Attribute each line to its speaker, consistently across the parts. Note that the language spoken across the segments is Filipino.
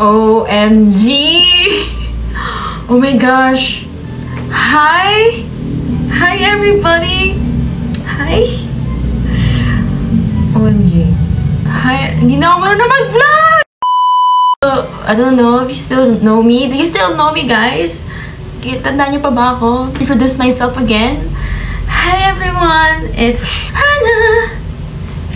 Speaker 1: OMG! Oh my gosh! Hi! Hi everybody! Hi! OMG. Hi! Hindi na ako marunong mag-vlog! So, I don't know if you still know me. Do you still know me, guys? Tandaan niyo pa ba ako? Introduce myself again. Hi everyone! It's Hannah!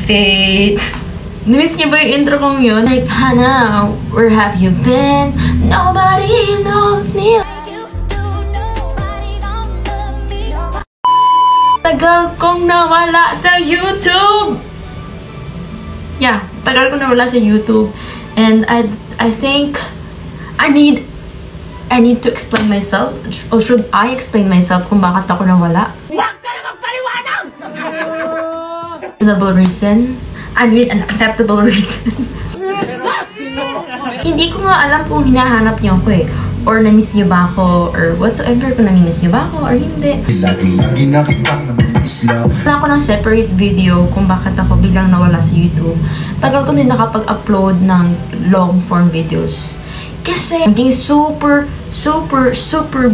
Speaker 1: Faith! Namiss niyo ba yung intro kong yun? Like, Hannah, where have you been? Nobody knows me like you do. Nobody gon' love me. Tagal kong nawala sa YouTube! Yeah, tagal kong nawala sa YouTube. And I think I need to explain myself. Or should I explain myself kung bakit ako nawala? Huwag ka na magpaliwanag! Reasonable reason. I need an acceptable reason. Hindi ko nga alam kung hinahanap niyo ako eh. Or na-miss niyo ba ako? Or whatsoever, kung na-miss niyo ba ako or hindi. Wala ko ng separate video kung bakit ako biglang nawala sa YouTube. Tagal ko din nakapag-upload ng long form videos. Kasi naging super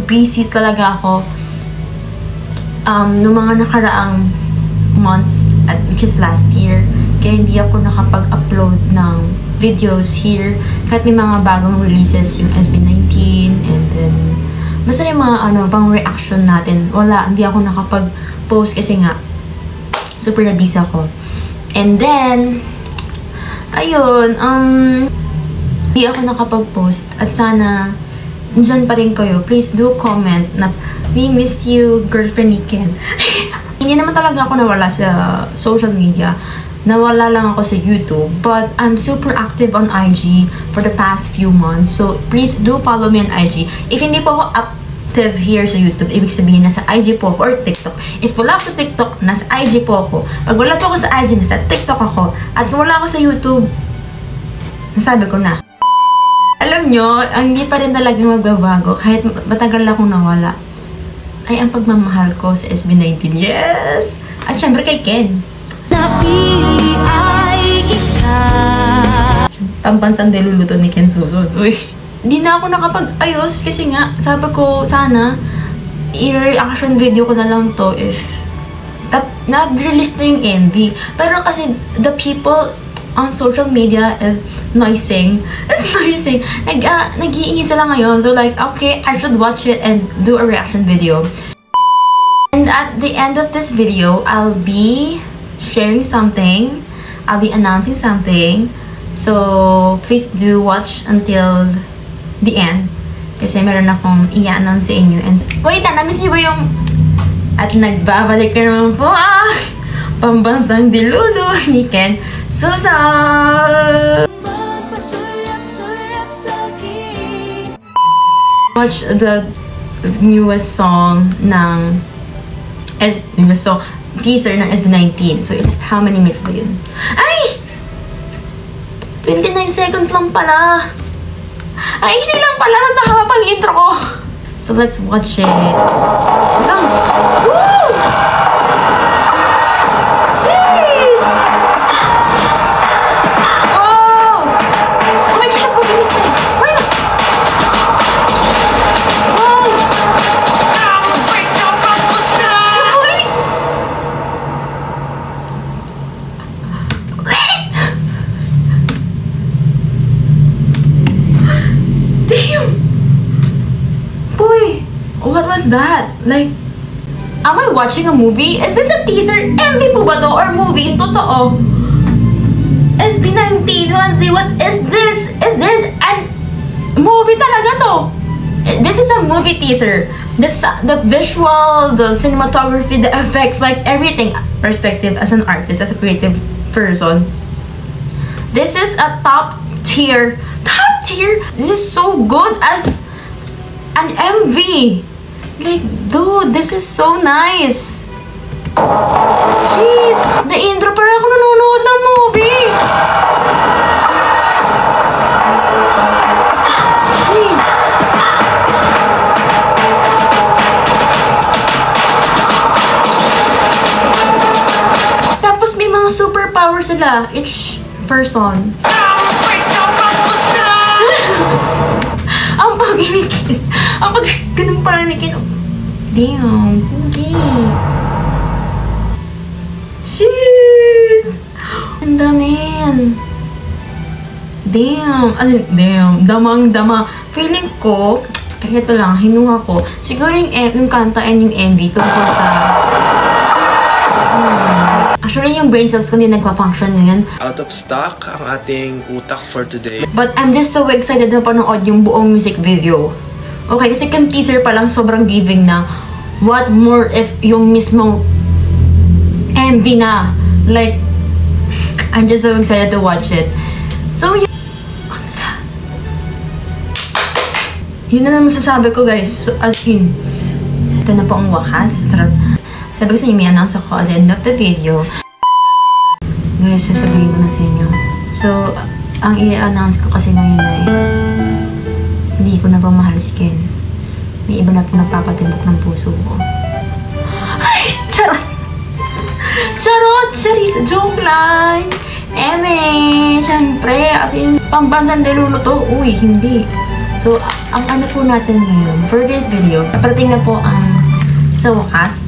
Speaker 1: busy talaga ako noong mga nakaraang months, which is last year. Kaya hindi ako nakapag-upload ng videos here. Kahit may mga bagong releases, yung SB19, and then basta yung mga pang reaction natin. Wala, hindi ako nakapag-post kasi nga super na busy ako. And then ayun, hindi ako nakapag-post at sana dyan pa rin kayo. Please do comment na we miss you, girlfriend ni Ken. Hindi naman talaga ako nawala sa social media. Nawala lang ako sa YouTube. But I'm super active on IG for the past few months. So please do follow me on IG. If hindi po ako active here sa YouTube, ibig sabihin nasa IG po ako or TikTok. If wala ako sa TikTok, nasa IG po ako. Pag wala po ako sa IG, nasa TikTok ako. At wala ako sa YouTube, nasabi ko na. Alam nyo, ang hindi pa rin talagang magbabago kahit matagal akong nawala ay ang pagmamahal ko sa SB19. Yes! At syempre kay Ken. Napili ay ikaw. Pambansang deluluto ni Ken Susun. Uy. Hindi na ako nakapag-ayos kasi nga sabi ko sana i-reaction video ko na lang to if na-release na yung MV. Pero kasi the people on social media is noising. It's noising. Nag-iingay sila ngayon. So like, okay, I should watch it and do a reaction video. And at the end of this video, I'll be sharing something. I'll be announcing something. So please do watch until the end. Kasi meron akong i-announce sa inyo. And wait, na-miss niyo ba yung at nagbabalik ka naman po pambansang dilulo ni Ken Susun. Watch the newest song ng teaser ng SB19. So, how many minutes ba yun? Ay! 29 seconds lang pala. Ay, easy lang pala. Mas mahaba pang intro ko. So, let's watch it. Lang. Woo! Jeez! Oh! Oh my gosh, I'm bilis na. Why not? Oh! Wait! Damn! Boy! What was that? Like, am I watching a movie? Is this a teaser? MV po ba to? Or movie? Totoo? SB19, Wanzi, what is this? Is this a movie talaga to? This is a movie teaser. The visual, the cinematography, the effects, like everything. Perspective as an artist, as a creative person. This is a top tier. Top tier? This is so good as an MV. Like, dude, this is so nice. Jeez, the intro para ako nanonood ng movie. Jeez. Tapos may mga superpower sila, each person. Ako ganun parang nakin. Damn, okay. Jeez! Ang dami yan. Damn! Damn. Damang-dama. Feeling ko, ito lang, hinuha ko. Siguro yung kanta and yung MV tungkol sa... Actually, yung brain cells ko hindi nagpa-function ngayon.
Speaker 2: Out of stock ang ating utak for today.
Speaker 1: But I'm just so excited na panood yung buong music video. Okay, kasi kung teaser pa lang, sobrang giving na. What more if yung mismong MV na? Like, I'm just so excited to watch it. So, yun na naman masasabi ko, guys. So, as in, ito na po ang wakas. Sabi ko sa inyo, may announce ako at the end of the video. Guys, sasabihin ko na sa inyo. So, ang i-announce ko kasi ngayon ay hindi ko na pa mahal si Ken. May iba na po nagpapatibok ng puso ko. Ay! Charot! Charot! Charis! Joke lang! Siyempre, as in, pambansang delulo to. Uy, hindi. So, ang ano po natin ngayon, for this video, parating na po ang sa wakas,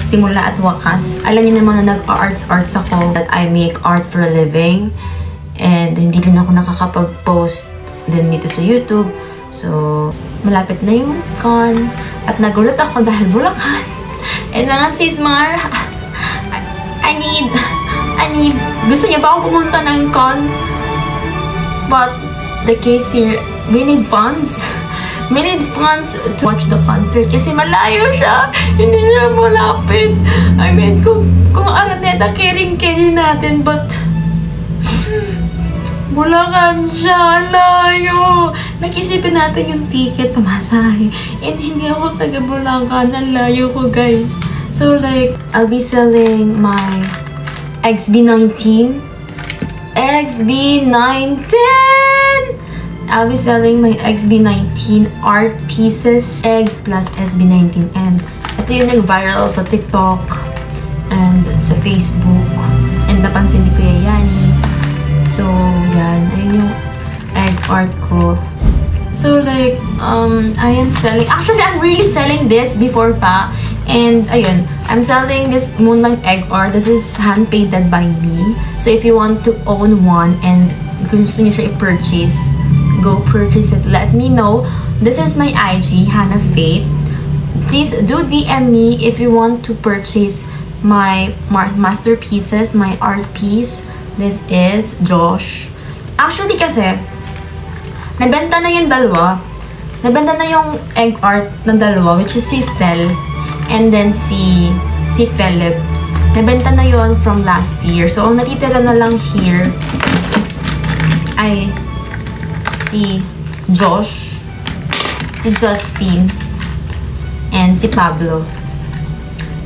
Speaker 1: simula at wakas. Alam niyo naman na nag-arts ako, that I make art for a living. And hindi din ako nakakapag-post din dito sa YouTube. So, malapit na yung con. At nagulat ako dahil Bulacan. And mga sis-mar, I need, gusto niya ba akong pumunta ng con? But, the case here, we need funds. We need funds to watch the concert kasi malayo siya. Hindi siya malapit. I mean, kung Araneta, caring natin, but Bulacan siya, layo. Nag-isipin natin yung ticket, pamasahe. And hindi ako taga Bulacan, ang layo ko, guys. So, like, I'll be selling my XB19. I'll be selling my XB19 art pieces, eggs plus SB19. And ito yung nag-viral sa TikTok and sa Facebook. And napansin ni Kuya Yani. So, yan. Ayun yung egg art ko. So, like, I am selling... Actually, I'm really selling this before pa. And, ayun. I'm selling this Moonlight egg art. This is hand-painted by me. So, if you want to own one and gusto nyo siya i-purchase, go purchase it. Let me know. This is my IG, Hannah Faith. Please do DM me if you want to purchase my masterpieces, my art piece. This is Josh. Actually kasi, nabenta na yung dalawa. Nabenta na yung egg art ng dalawa, which is si Stel and then si Philip. Nabenta na yon from last year. So, ang natitira na lang here ay si Josh, si Justin, and si Pablo.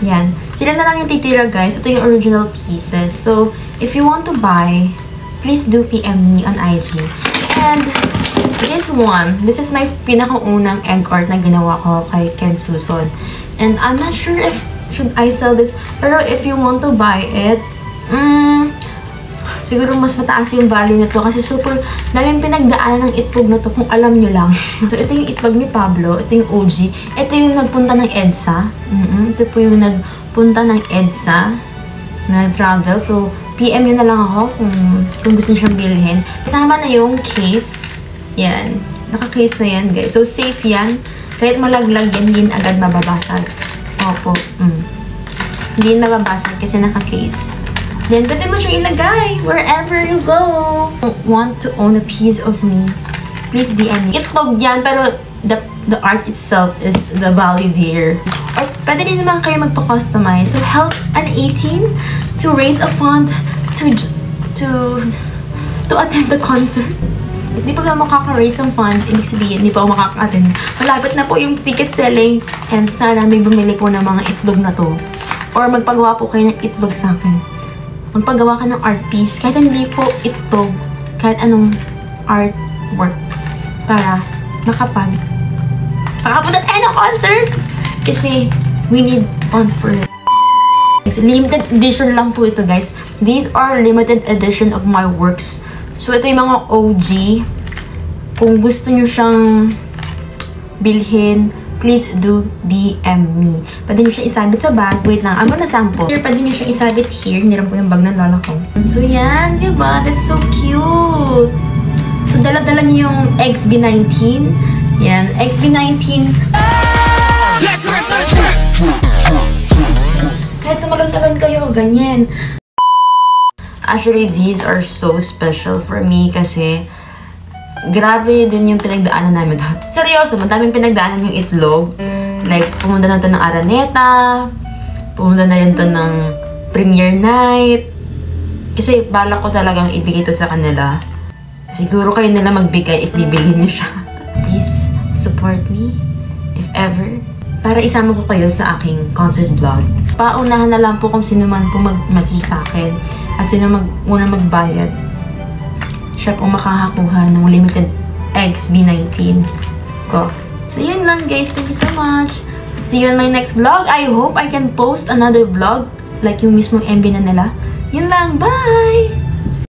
Speaker 1: Yan. Sila na lang yung titira, guys. Ito yung original pieces. So, if you want to buy, please do PM me on IG. And this one, this is my pinakaunang egg art na ginawa ko kay Ken Suson. And I'm not sure if should I sell this, pero if you want to buy it, siguro mas mataas yung value nito kasi super daming pinagdaanan ng itlog na to kung alam nyo lang. So, ito yung itlog ni Pablo. Ito yung OG. Ito yung nagpunta ng EDSA. Ito po yung nagpunta ng EDSA. Nag-travel. So, PM yun na lang ako kung gusto nyo siyang bilhin. Kasama na yung case. Yan. Naka-case na yan, guys. So, safe yan. Kahit malaglag yan, hindi agad mababasag. Opo. Hindi mababasag kasi naka-case. Then, pwede mo siyang ilagay wherever you go. Want to own a piece of me, please DM me. Itlog yan, pero the art itself is the value there. Or pwede din naman kayo magpa-customize. So, help an 18 to raise a fund to attend the concert. Hindi pa ba makaka-raise ng fund, ibig sabihin, hindi pa ako makaka-attend. Malapit na po yung ticket selling and sana may bumili po ng mga itlog na to. Or magpagawa po kayo ng itlog sa akin. Magpagawa ka ng art piece, kahit hindi po itlog, kahit anong artwork, para makapunta tayo ng concert! Kasi, we need funds for it. Limited edition lang po ito, guys. These are limited edition of my works. So, ito yung mga OG. Kung gusto nyo siyang bilhin, please do DM me. Pwede nyo siya isabit sa bag. Wait lang, I'm gonna sample. Here, pwede nyo siya isabit here. Hiniram ko yung bag ng lola ko. So yan, diba? That's so cute. So dala-dala niyo yung XB19. Yan, XB19. Kahit tumalon-talon kayo, ganyan. Actually, these are so special for me kasi grabe din yung pinagdaanan namin doon. Seryoso, madaming pinagdaanan yung itlog. Like, pumunta na ito ng Araneta, pumunta na rin ito ng premiere night. Kasi balak ko talagang ibigay ito sa kanila. Siguro kayo nila magbigay if bibilhin niyo siya. Please, support me, if ever. Para isama ko kayo sa aking concert vlog. Paunahan na lang po kung sino man po mag-message sa akin at sino unang magbayad. Siya po makakakuha ng limited XB19 ko. So yun lang guys, thank you so much. See you on my next vlog. I hope I can post another vlog like yung mismong MB na nila. Yun lang, bye!